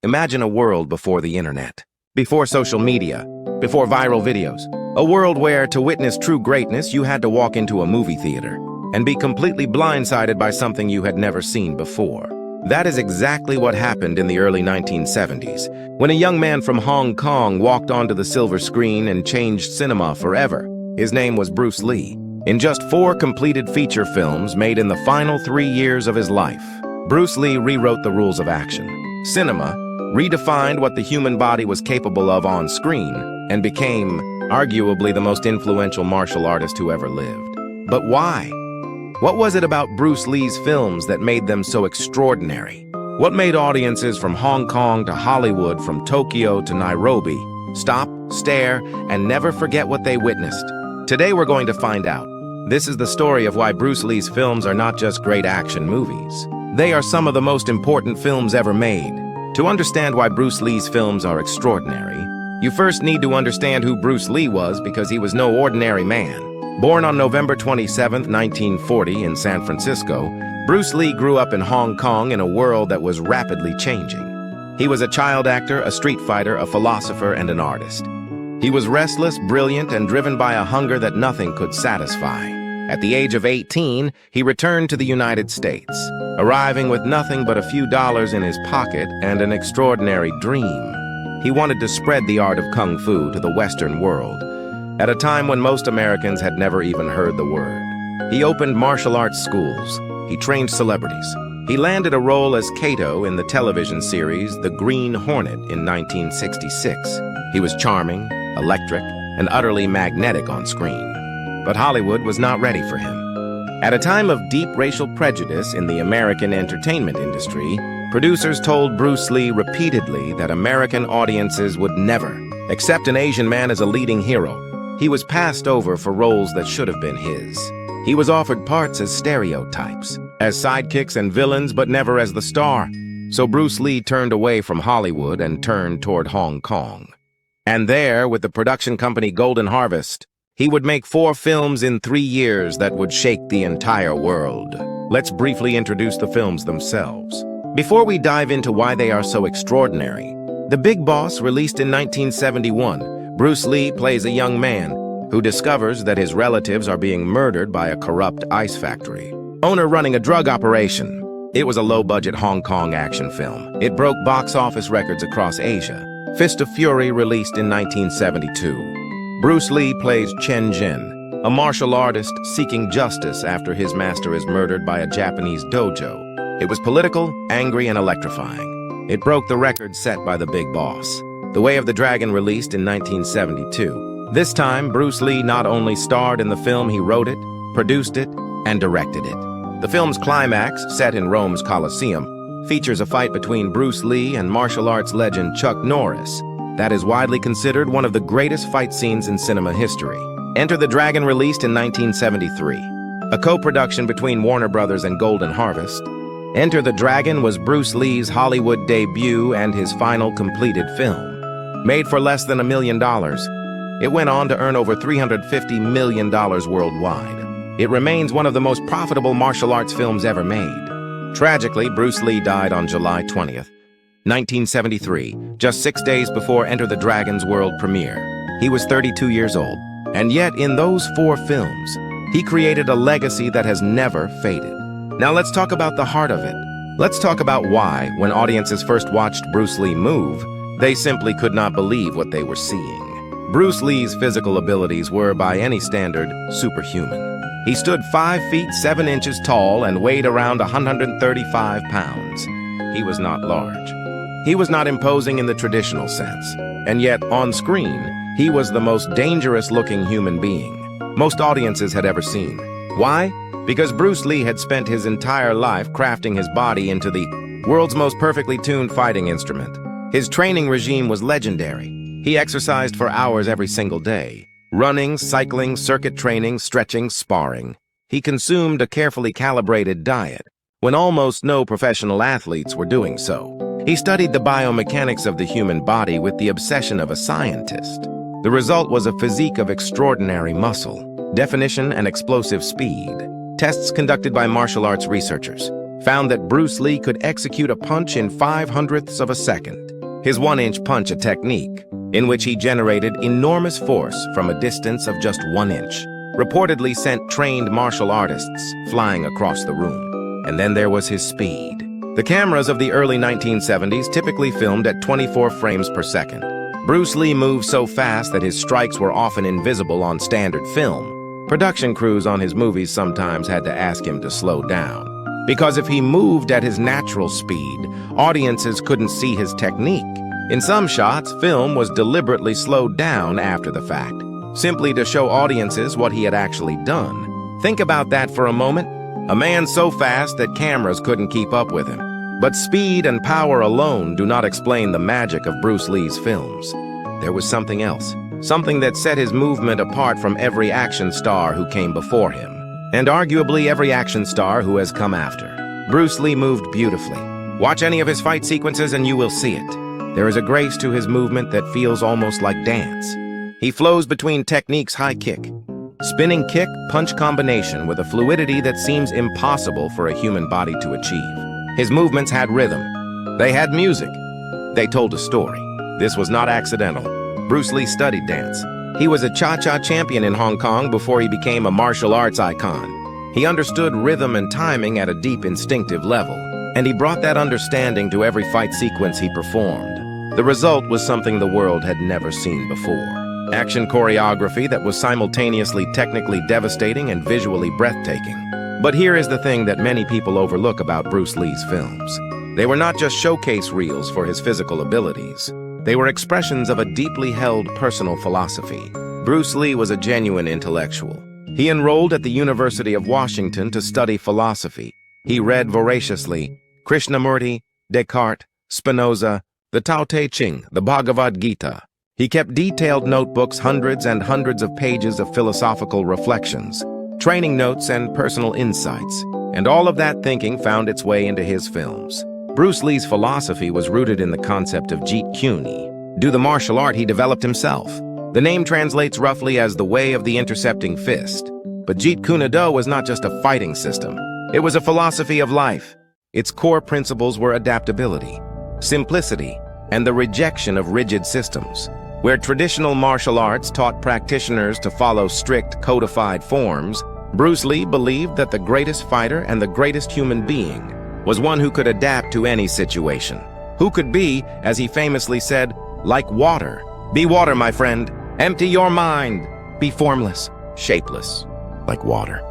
Imagine a world before the internet, before social media, before viral videos. A world where, to witness true greatness, you had to walk into a movie theater and be completely blindsided by something you had never seen before. That is exactly what happened in the early 1970s, when a young man from Hong Kong walked onto the silver screen and changed cinema forever. His name was Bruce Lee. In just 4 completed feature films made in the final 3 years of his life, Bruce Lee rewrote the rules of action. Cinema redefined what the human body was capable of on screen and became, arguably, the most influential martial artist who ever lived. But why? What was it about Bruce Lee's films that made them so extraordinary? What made audiences from Hong Kong to Hollywood, from Tokyo to Nairobi, stop, stare, and never forget what they witnessed? Today we're going to find out. This is the story of why Bruce Lee's films are not just great action movies. They are some of the most important films ever made. To understand why Bruce Lee's films are extraordinary, you first need to understand who Bruce Lee was, because he was no ordinary man. Born on November 27, 1940 in San Francisco, Bruce Lee grew up in Hong Kong in a world that was rapidly changing. He was a child actor, a street fighter, a philosopher, and an artist. He was restless, brilliant, and driven by a hunger that nothing could satisfy. At the age of 18, he returned to the United States, arriving with nothing but a few dollars in his pocket and an extraordinary dream. He wanted to spread the art of Kung Fu to the Western world, at a time when most Americans had never even heard the word. He opened martial arts schools. He trained celebrities. He landed a role as Kato in the television series The Green Hornet in 1966. He was charming, electric, and utterly magnetic on screen. But Hollywood was not ready for him. At a time of deep racial prejudice in the American entertainment industry, producers told Bruce Lee repeatedly that American audiences would never accept an Asian man as a leading hero. He was passed over for roles that should have been his. He was offered parts as stereotypes, as sidekicks and villains, but never as the star. So Bruce Lee turned away from Hollywood and turned toward Hong Kong. And there, with the production company Golden Harvest, he would make 4 films in 3 years that would shake the entire world. Let's briefly introduce the films themselves. Before we dive into why they are so extraordinary, The Big Boss, released in 1971, Bruce Lee plays a young man who discovers that his relatives are being murdered by a corrupt ice factory owner running a drug operation. It was a low-budget Hong Kong action film. It broke box office records across Asia. Fist of Fury, released in 1972. Bruce Lee plays Chen Jin, a martial artist seeking justice after his master is murdered by a Japanese dojo. It was political, angry, and electrifying. It broke the record set by The Big Boss. The Way of the Dragon, released in 1972. This time, Bruce Lee not only starred in the film, he wrote it, produced it, and directed it. The film's climax, set in Rome's Colosseum, features a fight between Bruce Lee and martial arts legend Chuck Norris. That is widely considered one of the greatest fight scenes in cinema history. Enter the Dragon, released in 1973. A co-production between Warner Brothers and Golden Harvest, Enter the Dragon was Bruce Lee's Hollywood debut and his final completed film. Made for less than $1 million, it went on to earn over $350 million worldwide. It remains one of the most profitable martial arts films ever made. Tragically, Bruce Lee died on July 20th, 1973, just 6 days before Enter the Dragon's world premiere. He was 32 years old, and yet in those 4 films, he created a legacy that has never faded. Now let's talk about the heart of it. Let's talk about why, when audiences first watched Bruce Lee move, they simply could not believe what they were seeing. Bruce Lee's physical abilities were, by any standard, superhuman. He stood 5 feet 7 inches tall and weighed around 135 pounds. He was not large. He was not imposing in the traditional sense, and yet, on screen, he was the most dangerous-looking human being most audiences had ever seen. Why? Because Bruce Lee had spent his entire life crafting his body into the world's most perfectly tuned fighting instrument. His training regime was legendary. He exercised for hours every single day. Running, cycling, circuit training, stretching, sparring. He consumed a carefully calibrated diet, when almost no professional athletes were doing so. He studied the biomechanics of the human body with the obsession of a scientist. The result was a physique of extraordinary muscle, definition, and explosive speed. Tests conducted by martial arts researchers found that Bruce Lee could execute a punch in 5/100ths of a second. His 1-inch punch, a technique in which he generated enormous force from a distance of just 1 inch, reportedly sent trained martial artists flying across the room. And then there was his speed. The cameras of the early 1970s typically filmed at 24 frames per second. Bruce Lee moved so fast that his strikes were often invisible on standard film. Production crews on his movies sometimes had to ask him to slow down, because if he moved at his natural speed, audiences couldn't see his technique. In some shots, film was deliberately slowed down after the fact, simply to show audiences what he had actually done. Think about that for a moment. A man so fast that cameras couldn't keep up with him. But speed and power alone do not explain the magic of Bruce Lee's films. There was something else, something that set his movement apart from every action star who came before him, and arguably every action star who has come after. Bruce Lee moved beautifully. Watch any of his fight sequences and you will see it. There is a grace to his movement that feels almost like dance. He flows between techniques: high kick, spinning kick, punch combination with a fluidity that seems impossible for a human body to achieve. His movements had rhythm. They had music. They told a story. This was not accidental. Bruce Lee studied dance. He was a cha-cha champion in Hong Kong before he became a martial arts icon. He understood rhythm and timing at a deep instinctive level, and he brought that understanding to every fight sequence he performed. The result was something the world had never seen before. Action choreography that was simultaneously technically devastating and visually breathtaking. But here is the thing that many people overlook about Bruce Lee's films. They were not just showcase reels for his physical abilities. They were expressions of a deeply held personal philosophy. Bruce Lee was a genuine intellectual. He enrolled at the University of Washington to study philosophy. He read voraciously Krishnamurti, Descartes, Spinoza, the Tao Te Ching, the Bhagavad Gita. He kept detailed notebooks, hundreds and hundreds of pages of philosophical reflections, training notes, and personal insights, and all of that thinking found its way into his films. Bruce Lee's philosophy was rooted in the concept of Jeet Kune Do, the martial art he developed himself. The name translates roughly as the way of the intercepting fist. But Jeet Kune Do was not just a fighting system. It was a philosophy of life. Its core principles were adaptability, simplicity, and the rejection of rigid systems. Where traditional martial arts taught practitioners to follow strict, codified forms, Bruce Lee believed that the greatest fighter and the greatest human being was one who could adapt to any situation, who could be, as he famously said, like water. Be water, my friend. Empty your mind. Be formless, shapeless, like water.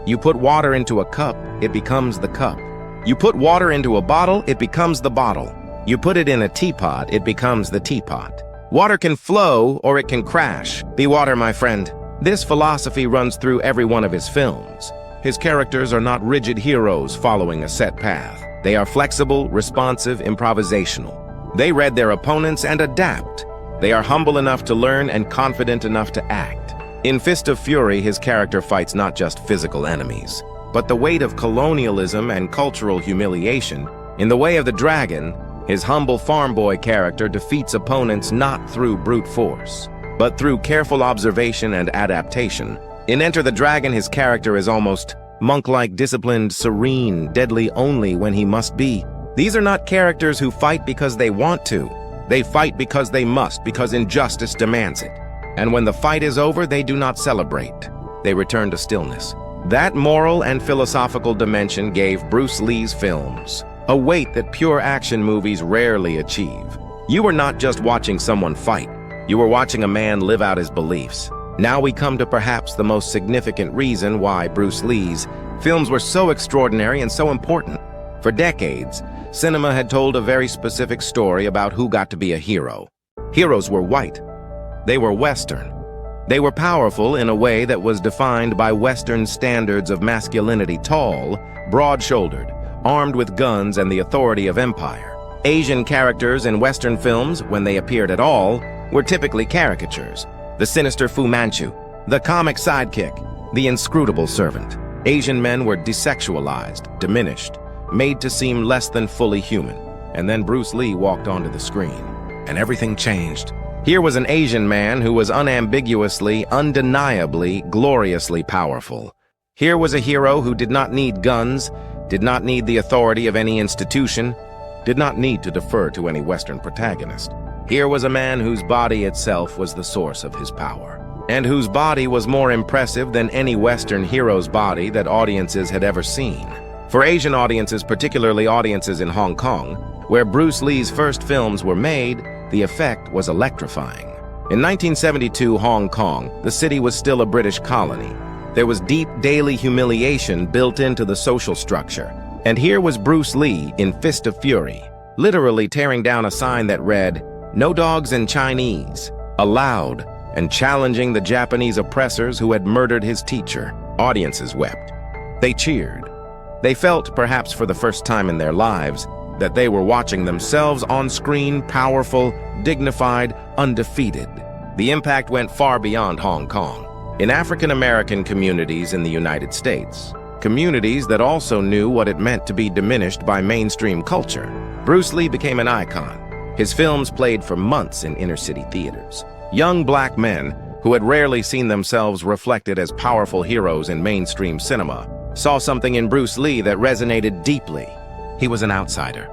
You put water into a cup, it becomes the cup. You put water into a bottle, it becomes the bottle. You put it in a teapot, it becomes the teapot. Water can flow or it can crash. Be water, my friend. This philosophy runs through every one of his films. His characters are not rigid heroes following a set path. They are flexible, responsive, improvisational. They read their opponents and adapt. They are humble enough to learn and confident enough to act. In Fist of Fury, his character fights not just physical enemies, but the weight of colonialism and cultural humiliation. In The Way of the Dragon, his humble farm boy character defeats opponents not through brute force, but through careful observation and adaptation. In Enter the Dragon, his character is almost monk-like, disciplined, serene, deadly only when he must be. These are not characters who fight because they want to. They fight because they must, because injustice demands it. And when the fight is over, they do not celebrate. They return to stillness. That moral and philosophical dimension gave Bruce Lee's films a weight that pure action movies rarely achieve. You were not just watching someone fight. You were watching a man live out his beliefs. Now we come to perhaps the most significant reason why Bruce Lee's films were so extraordinary and so important. For decades, cinema had told a very specific story about who got to be a hero. Heroes were white. They were Western. They were powerful in a way that was defined by Western standards of masculinity: tall, broad-shouldered, armed with guns and the authority of empire. Asian characters in Western films, when they appeared at all, were typically caricatures. The sinister Fu Manchu, the comic sidekick, the inscrutable servant. Asian men were desexualized, diminished, made to seem less than fully human. And then Bruce Lee walked onto the screen, and everything changed. Here was an Asian man who was unambiguously, undeniably, gloriously powerful. Here was a hero who did not need guns, did not need the authority of any institution, did not need to defer to any Western protagonist. Here was a man whose body itself was the source of his power, and whose body was more impressive than any Western hero's body that audiences had ever seen. For Asian audiences, particularly audiences in Hong Kong, where Bruce Lee's first films were made, the effect was electrifying. In 1972 Hong Kong, the city was still a British colony. There was deep daily humiliation built into the social structure. And here was Bruce Lee in Fist of Fury, literally tearing down a sign that read, "No dogs in Chinese," aloud, and challenging the Japanese oppressors who had murdered his teacher. Audiences wept. They cheered. They felt, perhaps for the first time in their lives, that they were watching themselves on screen, powerful, dignified, undefeated. The impact went far beyond Hong Kong. In African American communities in the United States, communities that also knew what it meant to be diminished by mainstream culture, Bruce Lee became an icon. His films played for months in inner-city theaters. Young black men, who had rarely seen themselves reflected as powerful heroes in mainstream cinema, saw something in Bruce Lee that resonated deeply. He was an outsider.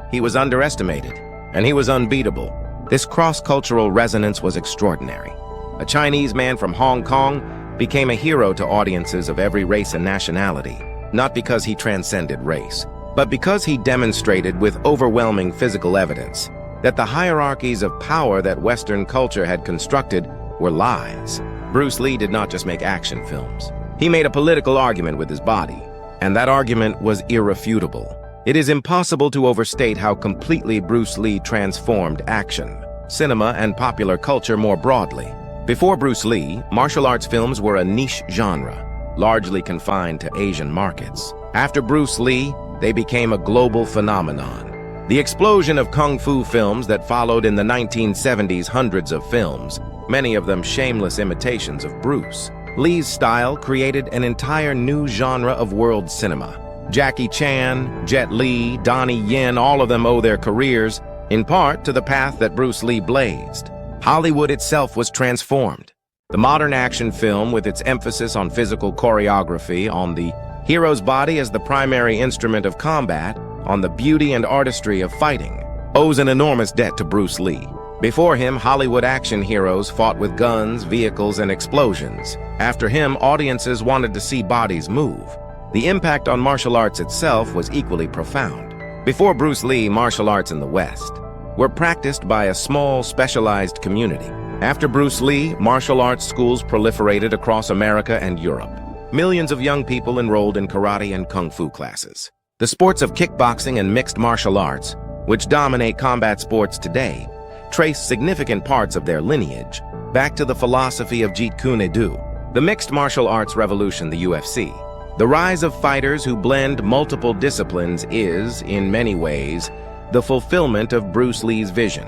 He was underestimated, and he was unbeatable. This cross-cultural resonance was extraordinary. A Chinese man from Hong Kong became a hero to audiences of every race and nationality, not because he transcended race, but because he demonstrated with overwhelming physical evidence that the hierarchies of power that Western culture had constructed were lies. Bruce Lee did not just make action films. He made a political argument with his body, and that argument was irrefutable. It is impossible to overstate how completely Bruce Lee transformed action, cinema, and popular culture more broadly. Before Bruce Lee, martial arts films were a niche genre, largely confined to Asian markets. After Bruce Lee, they became a global phenomenon. The explosion of kung fu films that followed in the 1970s, hundreds of films, many of them shameless imitations of Bruce Lee's style, created an entire new genre of world cinema. Jackie Chan, Jet Li, Donnie Yen, all of them owe their careers, in part, to the path that Bruce Lee blazed. Hollywood itself was transformed. The modern action film, with its emphasis on physical choreography, on the hero's body as the primary instrument of combat, on the beauty and artistry of fighting, owes an enormous debt to Bruce Lee. Before him, Hollywood action heroes fought with guns, vehicles, and explosions. After him, audiences wanted to see bodies move. The impact on martial arts itself was equally profound. Before Bruce Lee, martial arts in the West were practiced by a small, specialized community. After Bruce Lee, martial arts schools proliferated across America and Europe. Millions of young people enrolled in karate and kung fu classes. The sports of kickboxing and mixed martial arts, which dominate combat sports today, trace significant parts of their lineage back to the philosophy of Jeet Kune Do. The mixed martial arts revolution, the UFC, the rise of fighters who blend multiple disciplines is, in many ways, the fulfillment of Bruce Lee's vision.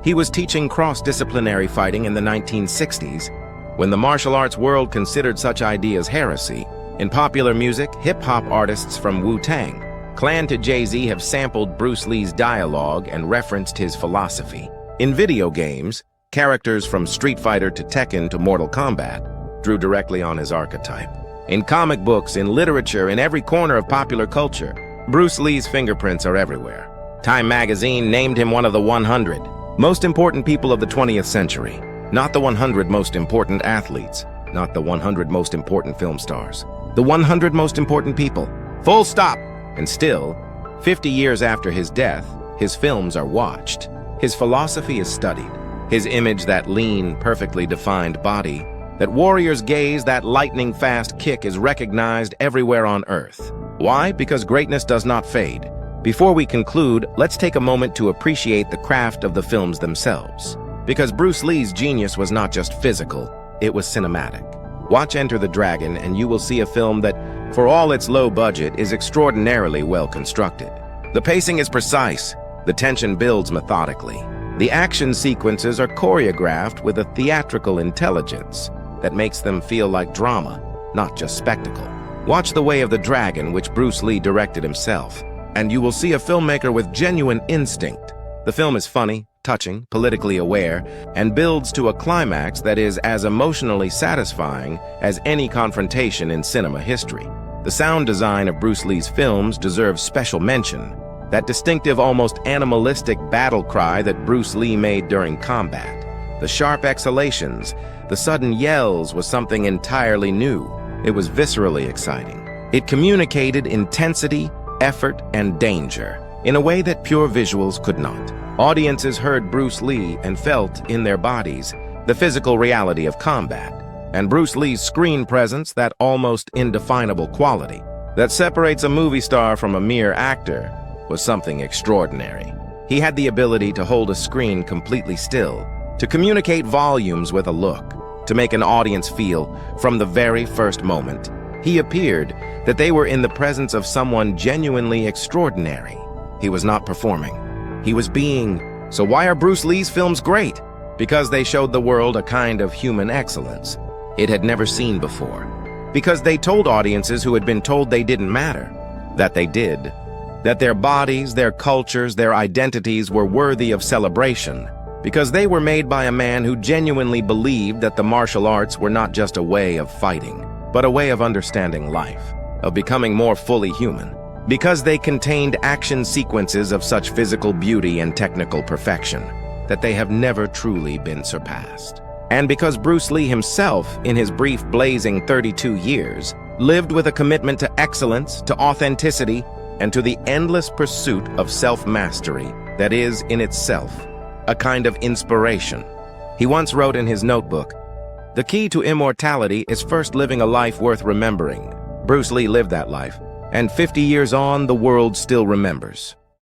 He was teaching cross-disciplinary fighting in the 1960s, when the martial arts world considered such ideas heresy. In popular music, hip-hop artists from Wu-Tang Clan to Jay-Z have sampled Bruce Lee's dialogue and referenced his philosophy. In video games, characters from Street Fighter to Tekken to Mortal Kombat drew directly on his archetype. In comic books, in literature, in every corner of popular culture, Bruce Lee's fingerprints are everywhere. Time magazine named him one of the 100 most important people of the 20th century. Not the 100 most important athletes, not the 100 most important film stars. The 100 most important people. Full stop! And still, 50 years after his death, his films are watched. His philosophy is studied. His image, that lean, perfectly defined body, that warrior's gaze, that lightning-fast kick is recognized everywhere on Earth. Why? Because greatness does not fade. Before we conclude, let's take a moment to appreciate the craft of the films themselves. Because Bruce Lee's genius was not just physical, it was cinematic. Watch Enter the Dragon and you will see a film that, for all its low budget, is extraordinarily well constructed. The pacing is precise. The tension builds methodically. The action sequences are choreographed with a theatrical intelligence that makes them feel like drama, not just spectacle. Watch The Way of the Dragon, which Bruce Lee directed himself, and you will see a filmmaker with genuine instinct. The film is funny, touching, politically aware, and builds to a climax that is as emotionally satisfying as any confrontation in cinema history. The sound design of Bruce Lee's films deserves special mention. That distinctive, almost animalistic battle cry that Bruce Lee made during combat. The sharp exhalations, the sudden yells was something entirely new. It was viscerally exciting. It communicated intensity, effort, and danger in a way that pure visuals could not. Audiences heard Bruce Lee and felt in their bodies the physical reality of combat, and Bruce Lee's screen presence that almost indefinable quality that separates a movie star from a mere actor was something extraordinary. He had the ability to hold a screen completely still, to communicate volumes with a look, to make an audience feel, from the very first moment, he appeared, that they were in the presence of someone genuinely extraordinary. He was not performing. He was being. So why are Bruce Lee's films great? Because they showed the world a kind of human excellence it had never seen before. Because they told audiences who had been told they didn't matter, that they did. That their bodies, their cultures, their identities were worthy of celebration. Because they were made by a man who genuinely believed that the martial arts were not just a way of fighting, but a way of understanding life, of becoming more fully human. Because they contained action sequences of such physical beauty and technical perfection that they have never truly been surpassed. And because Bruce Lee himself, in his brief blazing 32 years, lived with a commitment to excellence, to authenticity, and to the endless pursuit of self-mastery that is, in itself, a kind of inspiration. He once wrote in his notebook, "The key to immortality is first living a life worth remembering." Bruce Lee lived that life, and 50 years on, the world still remembers.